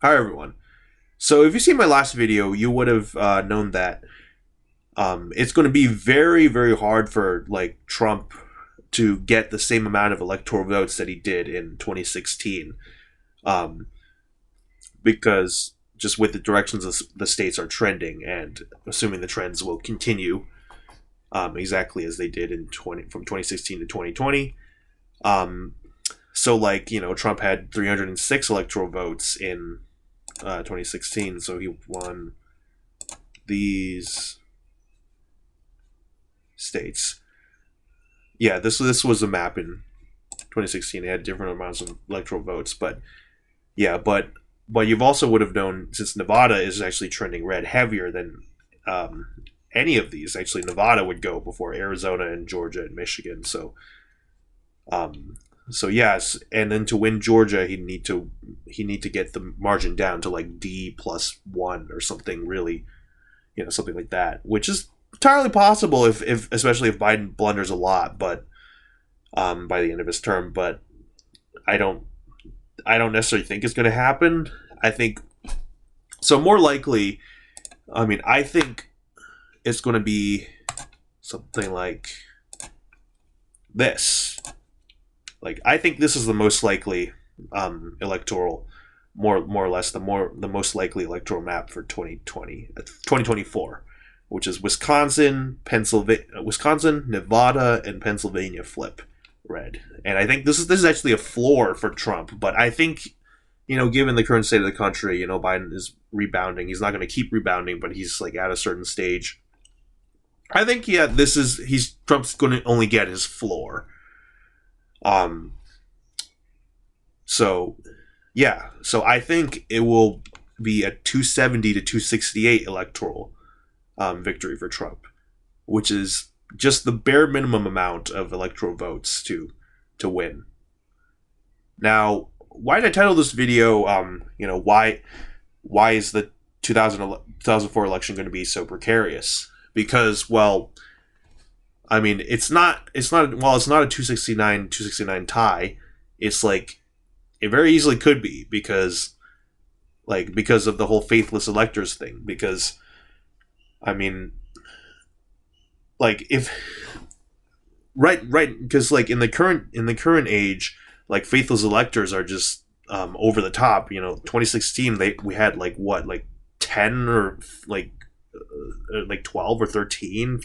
Hi everyone. So if you see my last video, you would have known that it's going to be very, very hard for like Trump to get the same amount of electoral votes that he did in 2016, um, because just with the directions the states are trending, and assuming the trends will continue exactly as they did in 20 from 2016 to 2020. Um, so like Trump had 306 electoral votes in 2016, so he won these states. Yeah, this was a map in 2016. They had different amounts of electoral votes, but yeah, but you've also would have known, since Nevada is actually trending red heavier than um, any of these. Actually, Nevada would go before Arizona and Georgia and Michigan. Um, so yes, and then to win Georgia, he need to get the margin down to like D+1 or something really, something like that, which is entirely possible if especially if Biden blunders a lot, but by the end of his term. But I don't I don't necessarily think it's going to happen. I think so. More likely, I think it's going to be something like this. Like I think this is the most likely electoral, more or less the most likely electoral map for 2024, which is Wisconsin, Nevada, and Pennsylvania flip red. And I think this is actually a floor for Trump. But I think, given the current state of the country, Biden is rebounding. He's not going to keep rebounding, but he's like at a certain stage. I think he's Trump's going to only get his floor. Um. So, yeah. So I think it will be a 270 to 268 electoral victory for Trump, which is just the bare minimum amount of electoral votes to win. Now, why did I title this video? Why is the 2004 election going to be so precarious? Because, well, it's not a 269 tie. It's like it very easily could be because of the whole faithless electors thing. Because I mean, like if right, because like in the current age, like faithless electors are just over the top. 2016 we had like what, like 10 or like 12 or 13.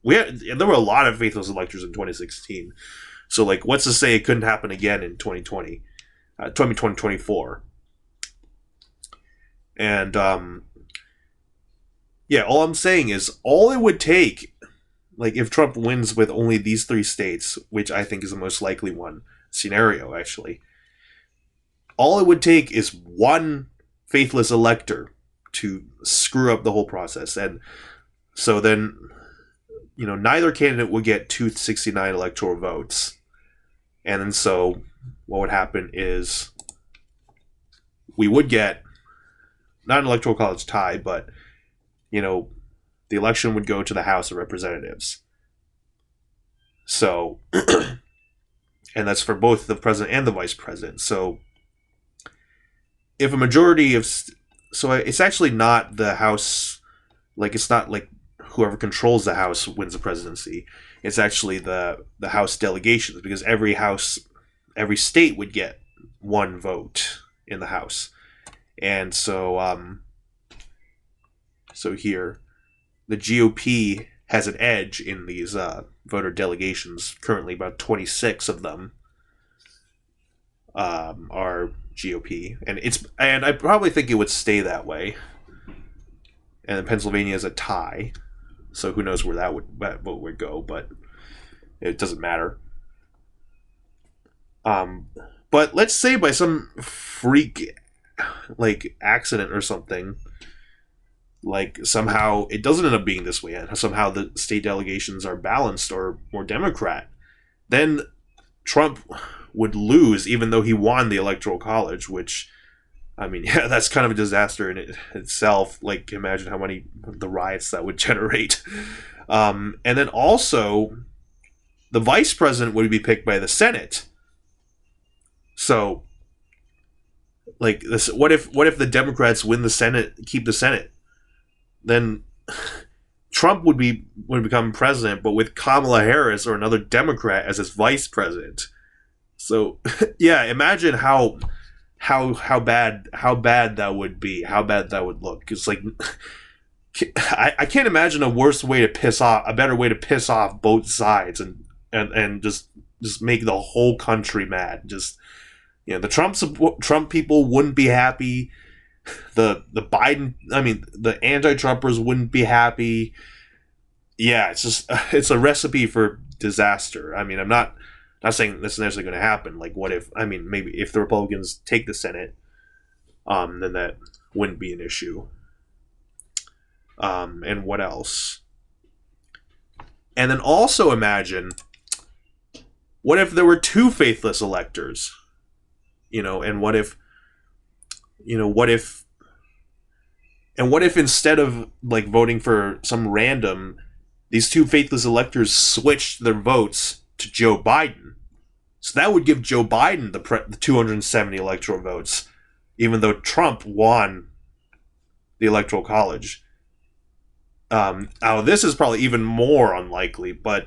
There were a lot of faithless electors in 2016. So like, what's to say it couldn't happen again in 2020, 2024? And yeah, all I'm saying is all it would take, like if Trump wins with only these three states, which I think is the most likely one scenario, actually, all it would take is one faithless elector to screw up the whole process. And so then, neither candidate would get 269 electoral votes. And then so what would happen is we would get not an electoral college tie, but, the election would go to the House of Representatives. So, and that's for both the president and the vice president. So, if a majority of, so it's actually not the House, like it's not like whoever controls the House wins the presidency. It's actually the House delegations, because every state would get one vote in the House. And so here, the GOP has an edge in these voter delegations. Currently, about 26 of them are GOP, and I probably think it would stay that way. And then Pennsylvania is a tie, so who knows where that vote would go, but it doesn't matter. Um, but let's say by some freak like accident or something, like somehow it doesn't end up being this way, and somehow the state delegations are balanced or more Democrat, then Trump would lose, even though he won the electoral college. Which, yeah, that's kind of a disaster in itself. Like, imagine how many the riots that would generate. And then also, the vice president would be picked by the Senate. So like this. What if the Democrats win the Senate, keep the Senate? Then Trump would become president, but with Kamala Harris or another Democrat as his vice president. So yeah, imagine how bad that would be, how bad that would look. It's like I can't imagine a better way to piss off both sides and just make the whole country mad. Just the Trump people wouldn't be happy. The anti-Trumpers wouldn't be happy. Yeah, it's a recipe for disaster. I mean, I'm not saying this is necessarily going to happen. Like, maybe if the Republicans take the Senate, then that wouldn't be an issue. And what else? And then also imagine, what if there were two faithless electors? And what if instead of like voting for some random, these two faithless electors switched their votes to Joe Biden? So that would give Joe Biden the 270 electoral votes, even though Trump won the Electoral College. Now this is probably even more unlikely, but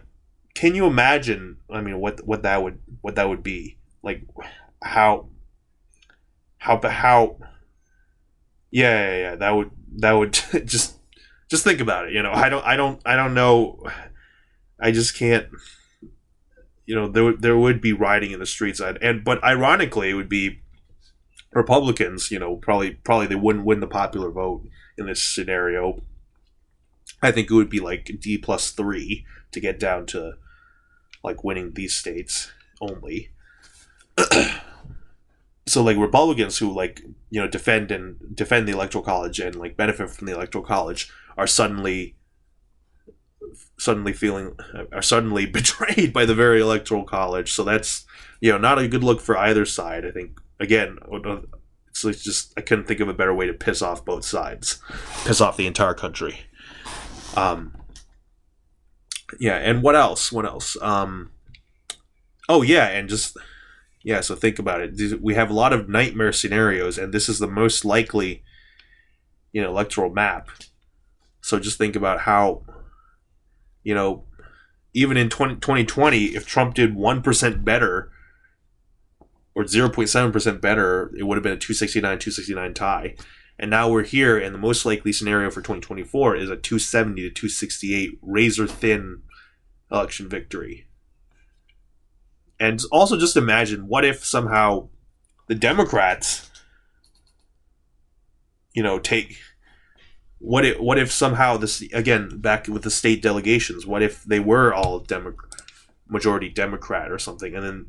can you imagine? I mean, what that would be like? How? Yeah. That would just think about it. I don't know. I just can't. There would be rioting in the streets, but ironically, it would be Republicans. Probably they wouldn't win the popular vote in this scenario. I think it would be like D+3 to get down to like winning these states only. So like Republicans who defend the Electoral College and like benefit from the Electoral College are suddenly betrayed by the very Electoral College. So that's not a good look for either side. I think again, it's just I couldn't think of a better way to piss off both sides, piss off the entire country. Yeah, and what else? So think about it. We have a lot of nightmare scenarios, and this is the most likely, electoral map. So just think about how, even in 2020, if Trump did 1% better or 0.7% better, it would have been a 269 tie. And now we're here, and the most likely scenario for 2024 is a 270 to 268 razor-thin election victory. And also just imagine, what if somehow the Democrats, what if somehow this, again, back with the state delegations, what if they were all majority Democrat or something, and then,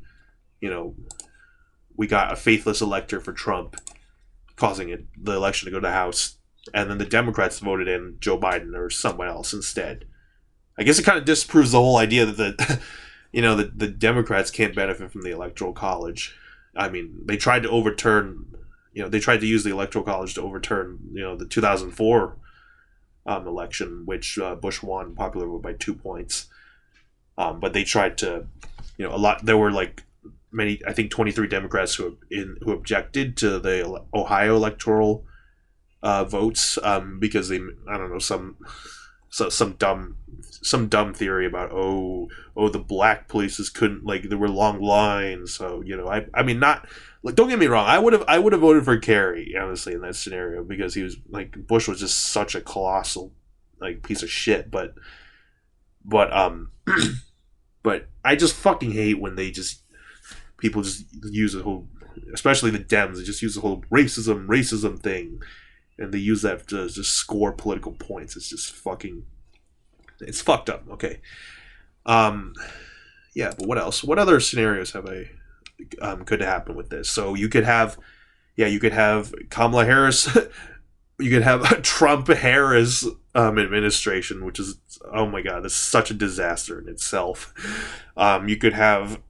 we got a faithless elector for Trump, causing the election to go to the House, and then the Democrats voted in Joe Biden or someone else instead. I guess it kind of disproves the whole idea that the Democrats can't benefit from the Electoral College. I mean, they tried to use the Electoral College to overturn, the 2004 election, which Bush won popular vote by 2 points. But they tried to, there were many, I think 23 Democrats who objected to the Ohio electoral votes because they, I don't know, some dumb theory about the black places couldn't, there were long lines, so I mean, not, don't get me wrong, I would have voted for Kerry, honestly, in that scenario, because he was Bush was just such a colossal piece of shit, but I just fucking hate when people just use the whole, especially the Dems, they just use the whole racism thing, and they use that to just score political points. It's just it's fucked up. Okay. Yeah, but what else? What other scenarios could happen with this? So you could have Kamala Harris, you could have a Trump-Harris administration, which is, oh my god, that's such a disaster in itself. You could have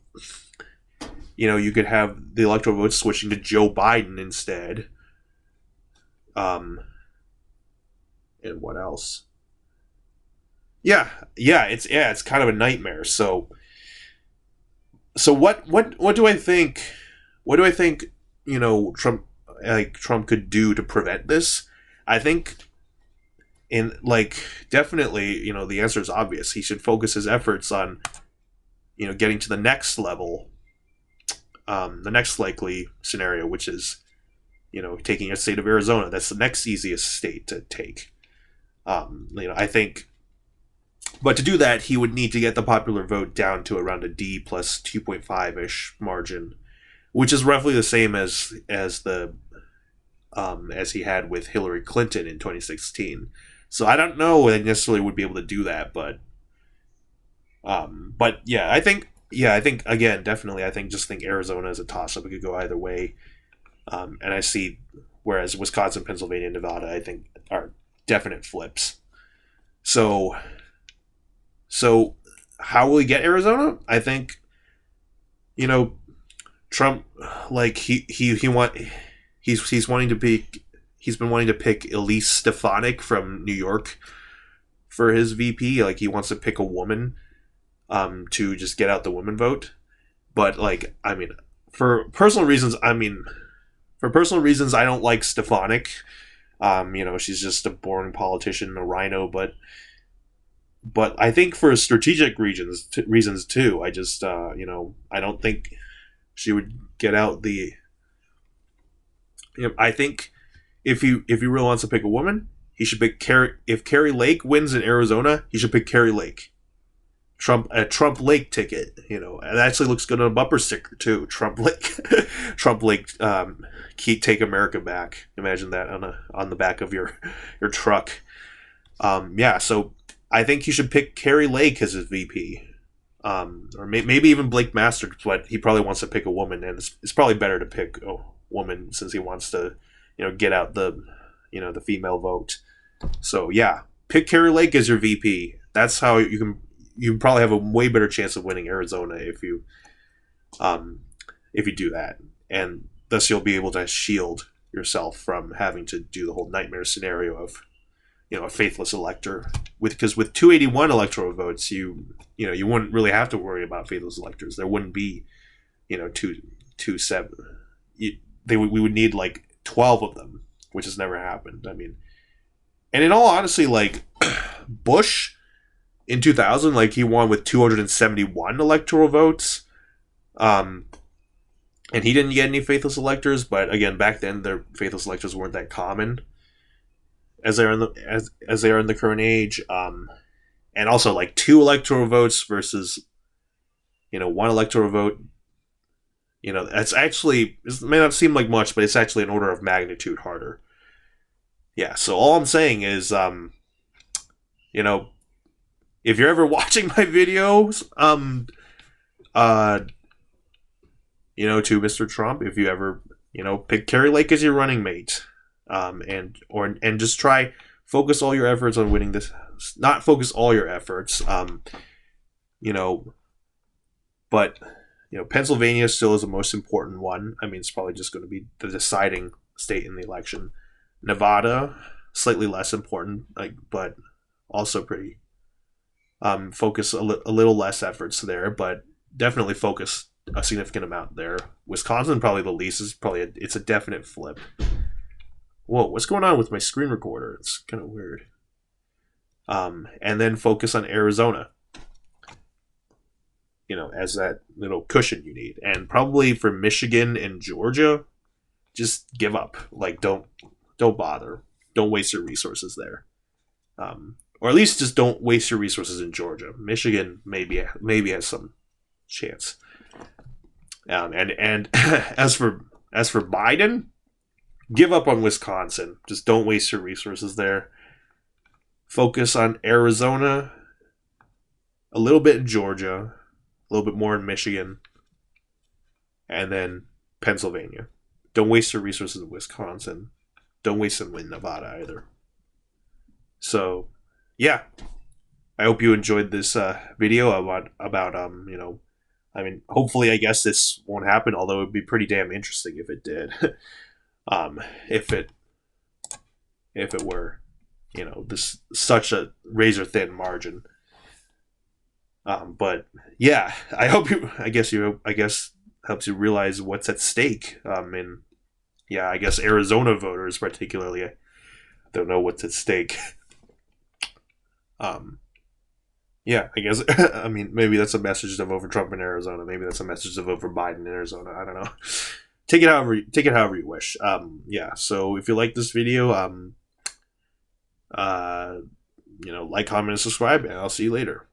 the electoral votes switching to Joe Biden instead. And what else? It's kind of a nightmare. So what do I think? What do I think? Trump like Trump could do to prevent this, I think definitely, the answer is obvious. He should focus his efforts on, getting to the next level, the next likely scenario, which is, taking a state of Arizona. That's the next easiest state to take. I think, but to do that, he would need to get the popular vote down to around a D plus 2.5 ish margin, which is roughly the same as he had with Hillary Clinton in 2016. So I don't know if they necessarily would be able to do that, but yeah, I think again, definitely, I think Arizona is a toss up. It could go either way, and I see, whereas Wisconsin, Pennsylvania, Nevada, I think are definite flips. So how will he get Arizona? I think, Trump, like he's been wanting to pick Elise Stefanik from New York for his VP. Like, he wants to pick a woman to just get out the women vote. But for personal reasons, I don't like Stefanik. She's just a boring politician, a rhino, but I think for strategic reasons too, I just I don't think she would get out the. I think if he really wants to pick a woman, he should pick Carrie. If Carrie Lake wins in Arizona, he should pick Carrie Lake. A Trump Lake ticket. It actually looks good on a bumper sticker too. Trump Lake, Trump Lake. Take America back. Imagine that on the back of your truck. Yeah. So I think he should pick Carrie Lake as his VP. Or maybe even Blake Masters, but he probably wants to pick a woman, and it's probably better to pick a woman since he wants to, get out the female vote. So yeah, pick Carrie Lake as your VP. That's how you probably have a way better chance of winning Arizona if you do that, and thus you'll be able to shield yourself from having to do the whole nightmare scenario of, a faithless elector. Because with 281 electoral votes, you wouldn't really have to worry about faithless electors. There wouldn't be, 227. We would need like 12 of them, which has never happened. I mean, and in all honesty, like Bush in 2000, like he won with 271 electoral votes, and he didn't get any faithless electors. But again, back then, their faithless electors weren't that common as they are in the current age, and also like 2 electoral votes versus, 1 electoral vote. That's actually, it may not seem like much, but it's actually an order of magnitude harder. Yeah. So all I'm saying is, if you're ever watching my videos, to Mr. Trump, if you ever, pick Carrie Lake as your running mate. And just focus all your efforts on winning this. Not focus all your efforts, but Pennsylvania still is the most important one. I mean, it's probably just going to be the deciding state in the election. Nevada, slightly less important, but also pretty. Focus a little less efforts there, but definitely focus a significant amount there. Wisconsin, probably the least. It's a definite flip. Whoa, what's going on with my screen recorder? It's kind of weird. And then focus on Arizona, as that little cushion you need. And probably for Michigan and Georgia, just give up. Like, don't bother. Don't waste your resources there. Or at least just don't waste your resources in Georgia. Michigan maybe has some chance. And as for Biden, give up on Wisconsin. Just don't waste your resources there. Focus on Arizona, a little bit in Georgia, a little bit more in Michigan, and then Pennsylvania. Don't waste your resources in Wisconsin. Don't waste them in Nevada either. So, yeah. I hope you enjoyed this video about I mean, hopefully, I guess this won't happen, although it would be pretty damn interesting if it did. If it were, this such a razor thin margin. But yeah, I guess helps you realize what's at stake in yeah, I guess Arizona voters particularly don't know what's at stake. Um, yeah, I guess. I mean, maybe that's a message to vote for Trump in Arizona. Maybe that's a message to vote for Biden in Arizona. I don't know. Take it however you wish. Yeah. So if you like this video, uh, like, comment, and subscribe, and I'll see you later.